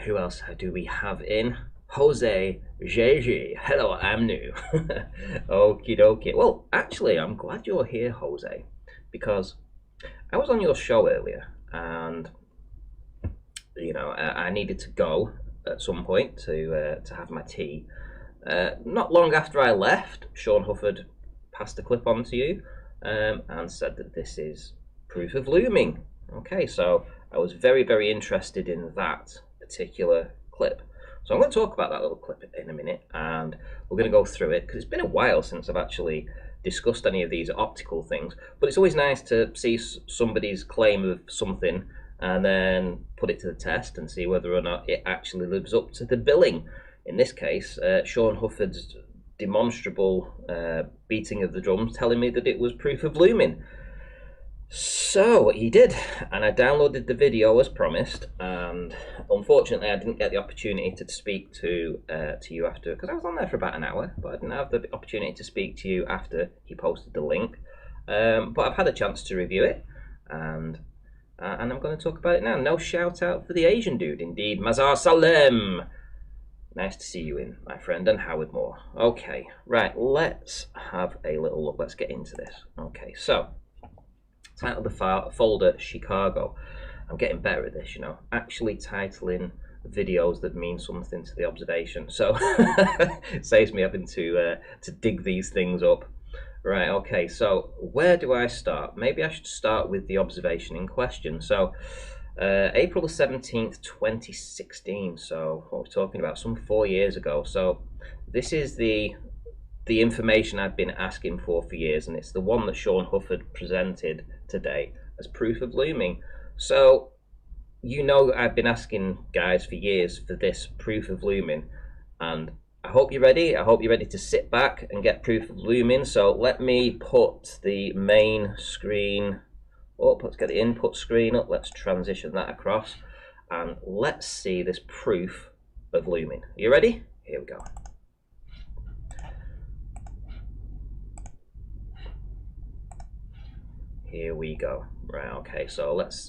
who else do we have in? Jose JJ. Hello, I'm new. Okie dokie. Well, actually, I'm glad you're here, Jose, because I was on your show earlier, and I needed to go at some point to have my tea. Not long after I left, Shawn Hufford passed a clip on to you and said that this is proof of looming. Okay, so I was very, very interested in that particular clip. So I'm going to talk about that little clip in a minute, and we're going to go through it, because it's been a while since I've actually discussed any of these optical things, but it's always nice to see somebody's claim of something and then put it to the test and see whether or not it actually lives up to the billing. In this case, Shawn Hufford's demonstrable beating of the drums telling me that it was proof of looming. So he did, and I downloaded the video as promised, and unfortunately I didn't get the opportunity to speak to you after, because I was on there for about an hour, but I didn't have the opportunity to speak to you after he posted the link. But I've had a chance to review it, and I'm going to talk about it now. No shout out for the Asian dude, indeed. Mazar Salem. Nice to see you in, my friend, and Howard Moore. Okay, right, let's have a little look. Let's get into this. Okay, so title of the folder, Chicago. I'm getting better at this, actually titling videos that mean something to the observation. So it saves me having to dig these things up. Right, okay, so where do I start? Maybe I should start with the observation in question. So April the 17th, 2016, so what we're talking about, some 4 years ago. So this is the information I've been asking for years, and it's the one that Shawn Hufford presented today as proof of looming. So I've been asking guys for years for this proof of looming, and I hope you're ready. I hope you're ready to sit back and get proof of looming. So let me put the main screen up. Let's get the input screen up. Let's transition that across, and let's see this proof of looming. Are you ready? Here we go. Here we go. Right, okay, so let's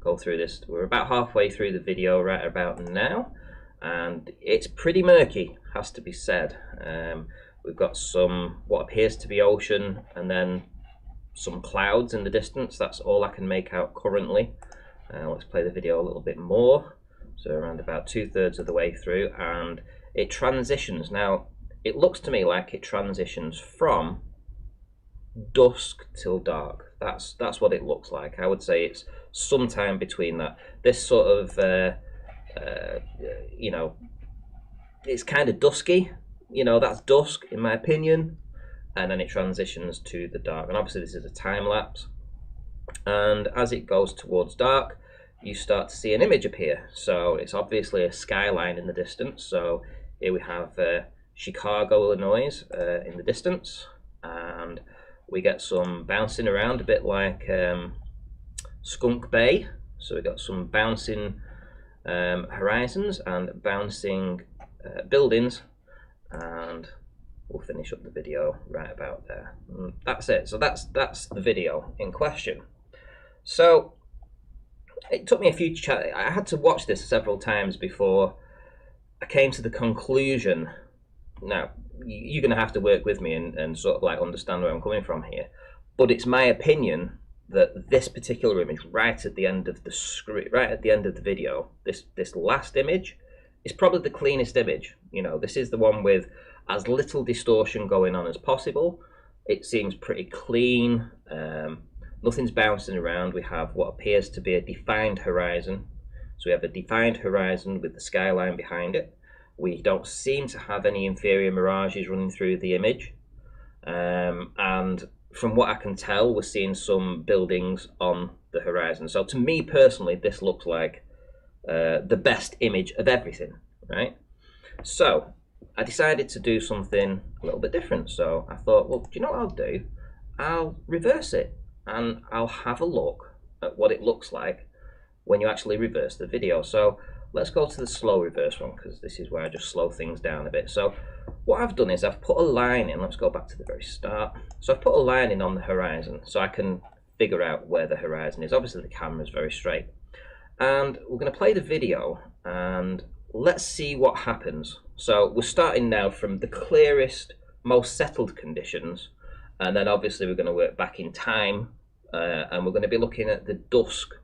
go through this. We're about halfway through the video right about now, and it's pretty murky, has to be said. We've got some what appears to be ocean, and then some clouds in the distance. That's all I can make out currently. Let's play the video a little bit more. So around about 2/3 of the way through, and it transitions. Now, it looks to me like it transitions from dusk till dark. That's what it looks like. I would say it's sometime between that. This sort of it's kind of dusky. That's dusk in my opinion, and then it transitions to the dark. And obviously this is a time lapse, and as it goes towards dark, you start to see an image appear. So it's obviously a skyline in the distance. So here we have Chicago, Illinois in the distance, and we get some bouncing around, a bit like Skunk Bay. So we've got some bouncing horizons and bouncing buildings, and we'll finish up the video right about there. And that's it. So that's the video in question. So it took me a few I had to watch this several times before I came to the conclusion. Now, you're going to have to work with me and sort of like understand where I'm coming from here, but it's my opinion that this particular image right at the end of the screen, right at the end of the video, this last image is probably the cleanest image. This is the one with as little distortion going on as possible. It seems pretty clean. Nothing's bouncing around. We have what appears to be a defined horizon. So we have a defined horizon with the skyline behind it. We don't seem to have any inferior mirages running through the image. And from what I can tell, we're seeing some buildings on the horizon. So to me personally, this looks like the best image of everything, right? So I decided to do something a little bit different. So I thought, well, do you know what I'll do? I'll reverse it, and I'll have a look at what it looks like when you actually reverse the video. So let's go to the slow reverse one, because this is where I just slow things down a bit. So what I've done is I've put a line in. Let's go back to the very start. So I've put a line in on the horizon so I can figure out where the horizon is. Obviously the camera is very straight. And we're going to play the video, and let's see what happens. So we're starting now from the clearest, most settled conditions, and then obviously we're going to work back in time, and we're going to be looking at the dusk,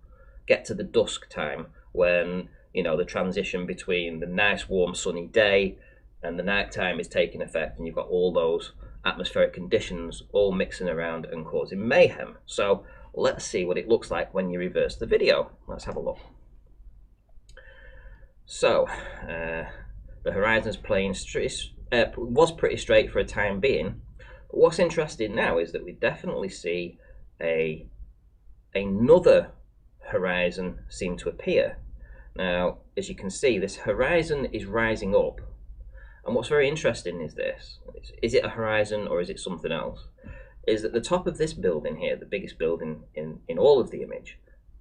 get to the dusk time, when, you know, the transition between the nice warm sunny day and the night time is taking effect, and you've got all those atmospheric conditions all mixing around and causing mayhem. So let's see what it looks like when you reverse the video. Let's have a look. So the horizon's was pretty straight for a time being. But what's interesting now is that we definitely see another horizon seem to appear. Now, as you can see, this horizon is rising up. And what's very interesting is this: is it a horizon or is it something else? Is that the top of this building here, the biggest building in all of the image,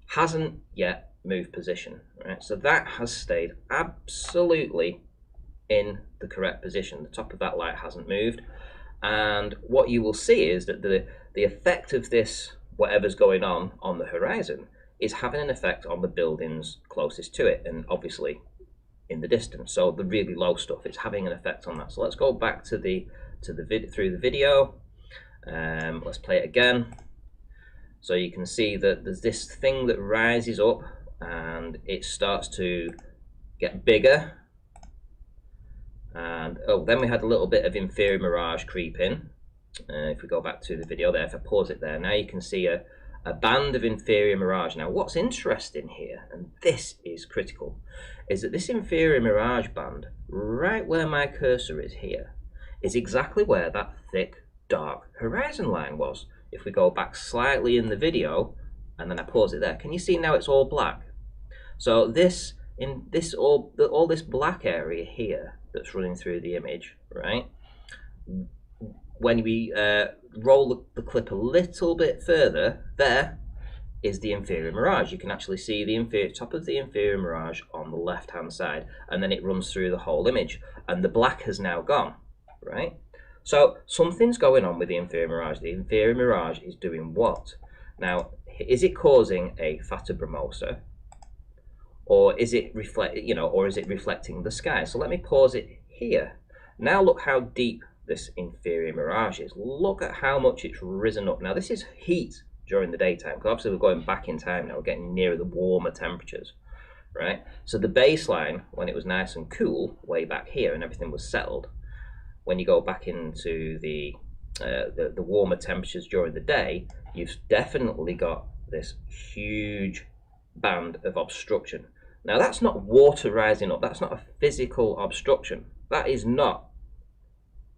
hasn't yet moved position, right? So that has stayed absolutely in the correct position. The top of that light hasn't moved. And what you will see is that the effect of this, whatever's going on the horizon, is having an effect on the buildings closest to it, and obviously in the distance. So the really low stuff, it's having an effect on that. So let's go back to the video. Let's play it again. So you can see that there's this thing that rises up and it starts to get bigger. And then we had a little bit of inferior mirage creep in. If we go back to the video there, if I pause it there, now you can see a band of inferior mirage. Now what's interesting here, and this is critical, is that this inferior mirage band, right where my cursor is here, is exactly where that thick dark horizon line was. If we go back slightly in the video and then I pause it there, can you see now it's all black? So this all this black area here that's running through the image, right? When we roll the clip a little bit further, there is the inferior mirage. You can actually see the top of the inferior mirage on the left hand side, and then it runs through the whole image, and the black has now gone, right? So something's going on with the inferior mirage. The inferior mirage is doing what? Now, is it causing a fata brumosa, or is it reflecting the sky? So let me pause it here. Now look how deep this inferior mirage is. Look at how much it's risen up. Now this is heat during the daytime, because obviously we're going back in time now, we're getting nearer the warmer temperatures, right? So the baseline, when it was nice and cool way back here and everything was settled, when you go back into the warmer temperatures during the day, you've definitely got this huge band of obstruction. Now that's not water rising up, that's not a physical obstruction, that is not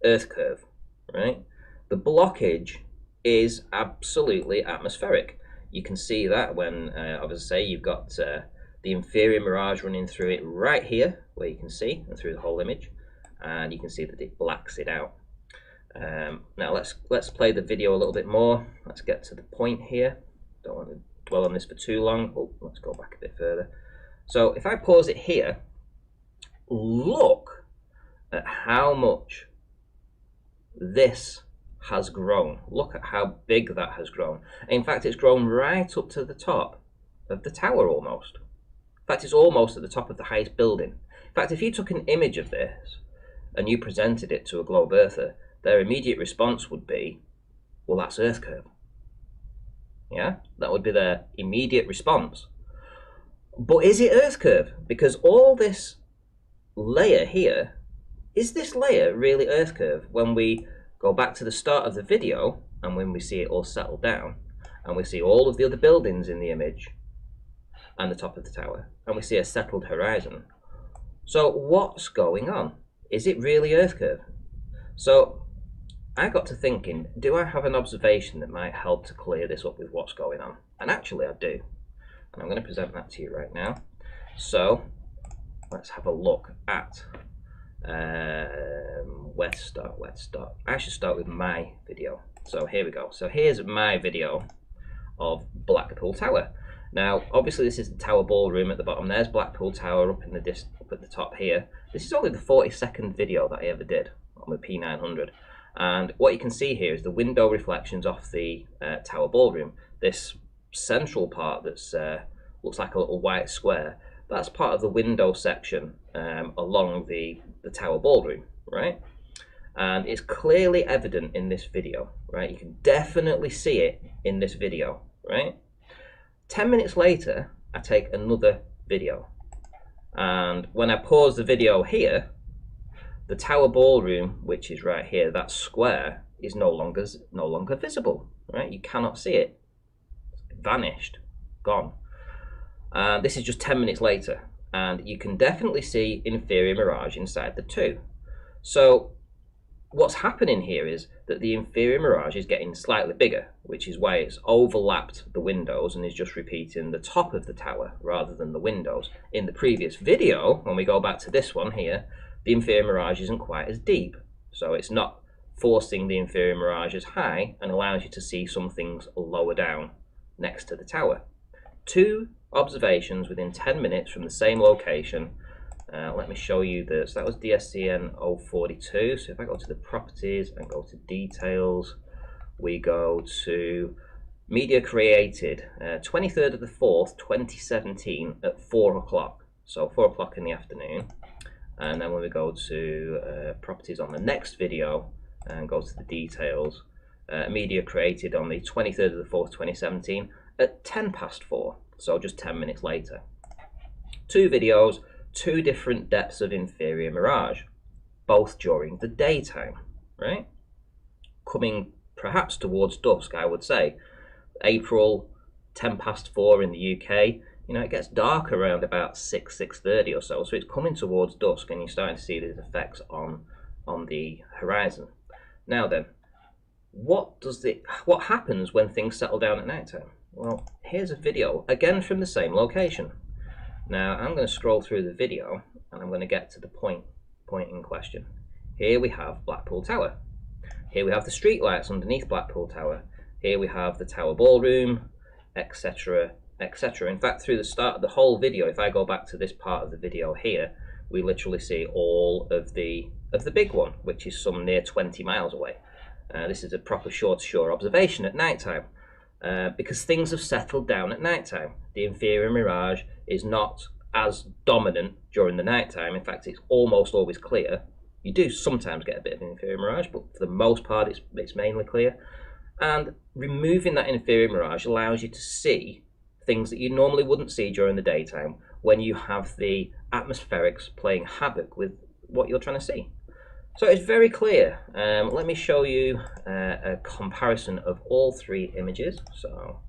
Earth curve, right? The blockage is absolutely atmospheric. You can see that when, obviously, you've got the inferior mirage running through it right here, where you can see, and through the whole image, and you can see that it blacks it out. Now let's play the video a little bit more. Let's get to the point here. Don't want to dwell on this for too long. Oh, let's go back a bit further. So if I pause it here, look at how much this has grown. Look at how big that has grown. In fact, it's grown right up to the top of the tower almost. In fact, it's almost at the top of the highest building. In fact, if you took an image of this and you presented it to a globe earther, their immediate response would be, well, that's Earth curve. Yeah, that would be their immediate response. But is it Earth curve? Because all this layer here, is this layer really Earth curve? When we go back to the start of the video and when we see it all settled down and we see all of the other buildings in the image and the top of the tower and we see a settled horizon. So what's going on? Is it really Earth curve? So I got to thinking, do I have an observation that might help to clear this up with what's going on? And actually I do. And I'm going to present that to you right now. So let's have a look at where to start. I should start with my video. So here we go. So here's my video of Blackpool Tower. Now obviously this is the Tower Ballroom at the bottom. There's Blackpool Tower up at the top here. This is only the 42nd video that I ever did on the P900. And what you can see here is the window reflections off the Tower Ballroom. This central part that's looks like a little white square, That's part of the window section along the tower ballroom, right? And it's clearly evident in this video, right? You can definitely see it in this video, right? 10 minutes later, I take another video. And when I pause the video here, the tower ballroom, which is right here, that square, is no longer visible, right? You cannot see it. It's vanished, gone. This is just 10 minutes later, and you can definitely see inferior mirage inside the two. So what's happening here is that the inferior mirage is getting slightly bigger, which is why it's overlapped the windows and is just repeating the top of the tower rather than the windows. In the previous video, when we go back to this one here, the inferior mirage isn't quite as deep, so it's not forcing the inferior mirage as high and allows you to see some things lower down next to the tower. Two observations within 10 minutes from the same location. Let me show you this. That was DSCN 042. So if I go to the properties and go to details, we go to media created 23rd of the 4th 2017 at 4 o'clock. So 4 o'clock in the afternoon. And then when we go to properties on the next video and go to the details, media created on the 23rd of the 4th 2017 at 10 past 4. So just 10 minutes later. Two videos, two different depths of inferior mirage, both during the daytime, right? Coming perhaps towards dusk, I would say. April, 10 past 4 in the UK, you know, it gets dark around about 6:30 or so, so it's coming towards dusk and you're starting to see these effects on the horizon. Now then, what happens when things settle down at night time? Well, here's a video, again from the same location. Now, I'm going to scroll through the video and I'm going to get to the point in question. Here we have Blackpool Tower. Here we have the street lights underneath Blackpool Tower. Here we have the tower ballroom, etc., etc. In fact, through the start of the whole video, if I go back to this part of the video here, we literally see all of the big one, which is some near 20 miles away. This is a proper shore-to-shore observation at night time. Because things have settled down at night time. The inferior mirage is not as dominant during the night time. In fact, it's almost always clear. You do sometimes get a bit of inferior mirage, but for the most part, it's mainly clear. And removing that inferior mirage allows you to see things that you normally wouldn't see during the daytime when you have the atmospherics playing havoc with what you're trying to see. So it's very clear. Let me show you a comparison of all three images. So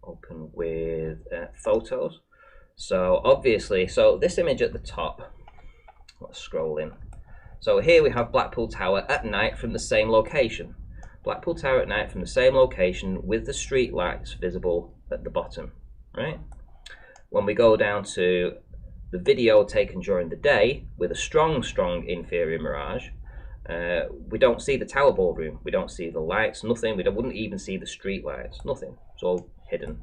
open with photos. So obviously, so this image at the top, let's scroll in. So here we have Blackpool Tower at night from the same location. Blackpool Tower at night from the same location with the street lights visible at the bottom, right? When we go down to the video taken during the day with a strong inferior mirage, we don't see the tower ballroom, we don't see the lights, nothing. We wouldn't even see the street lights, nothing. It's all hidden.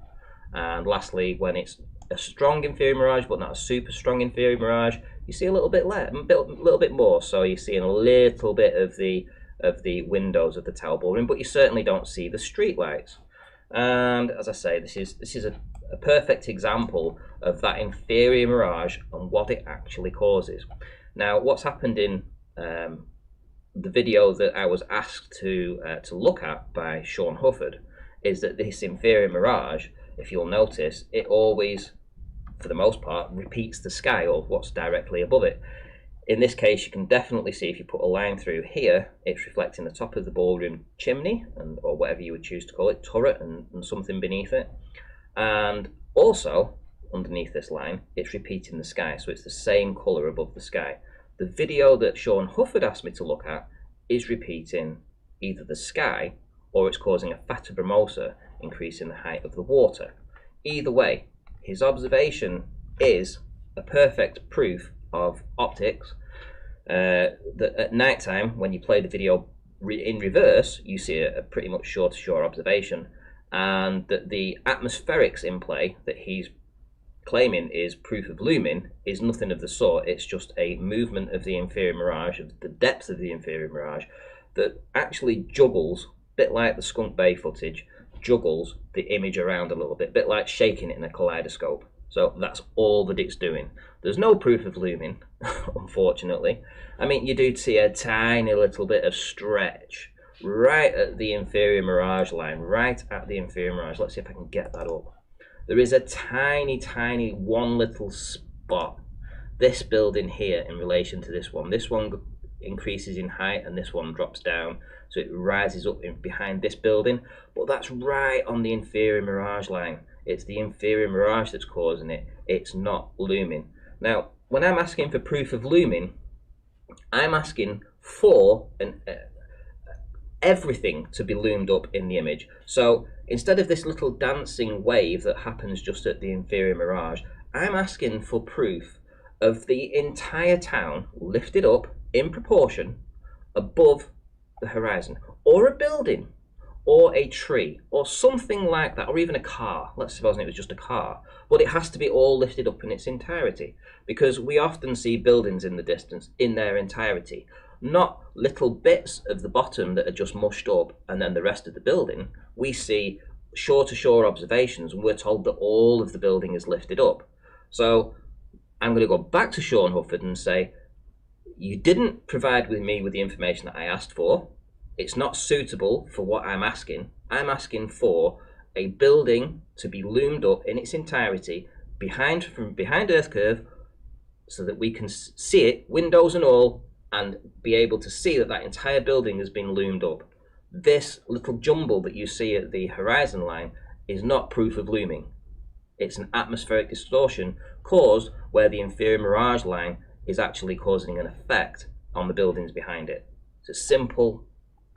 And lastly, when it's a strong inferior mirage but not a super strong inferior mirage, you see a little bit more. So you're seeing a little bit of the windows of the tower ballroom, but you certainly don't see the street lights. And as I say, this is a perfect example of that inferior mirage and what it actually causes. Now, what's happened in the video that I was asked to look at by Shawn Hufford is that this inferior mirage, if you'll notice, it always, for the most part, repeats the sky or what's directly above it. In this case, you can definitely see if you put a line through here, it's reflecting the top of the ballroom chimney, or whatever you would choose to call it, turret, and something beneath it. And also, underneath this line, it's repeating the sky, so it's the same colour above the sky. The video that Shawn Hufford asked me to look at is repeating either the sky or it's causing a fata brumosa, increasing the height of the water. Either way, his observation is a perfect proof of optics, that at night time, when you play the video in reverse, you see a pretty much shore-to-shore observation, and that the atmospherics in play that he's claiming is proof of looming is nothing of the sort. It's just a movement of the inferior mirage, of the depth of the inferior mirage, that actually juggles, a bit like the Skunk Bay footage, juggles the image around a little bit like shaking it in a kaleidoscope. So that's all that it's doing. There's no proof of looming, unfortunately. I mean, you do see a tiny little bit of stretch right at the inferior mirage line, right at the inferior mirage. Let's see if I can get that up. There is a tiny, tiny one little spot. This building here in relation to this one. This one increases in height and this one drops down. So it rises up in behind this building. But that's right on the inferior mirage line. It's the inferior mirage that's causing it. It's not looming. Now, when I'm asking for proof of looming, I'm asking for everything to be loomed up in the image. So instead of this little dancing wave that happens just at the inferior mirage, I'm asking for proof of the entire town lifted up in proportion above the horizon, or a building, or a tree, or something like that, or even a car. Let's suppose it was just a car, but it has to be all lifted up in its entirety, because we often see buildings in the distance in their entirety, not little bits of the bottom that are just mushed up and then the rest of the building. We see shore-to-shore observations and we're told that all of the building is lifted up. So I'm going to go back to Shawn Hufford and say, you didn't provide me with the information that I asked for. It's not suitable for what I'm asking. I'm asking for a building to be loomed up in its entirety from behind Earth curve, so that we can see it, windows and all, and be able to see that that entire building has been loomed up. This little jumble that you see at the horizon line is not proof of looming. It's an atmospheric distortion caused where the inferior mirage line is actually causing an effect on the buildings behind it. It's as simple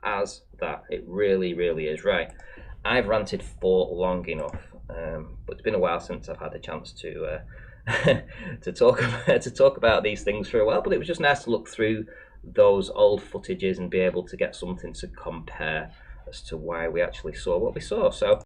as that. It really, really is. Right, I've ranted for long enough, but it's been a while since I've had a chance to to talk about these things for a while. But it was just nice to look through those old footages and be able to get something to compare as to why we actually saw what we saw. So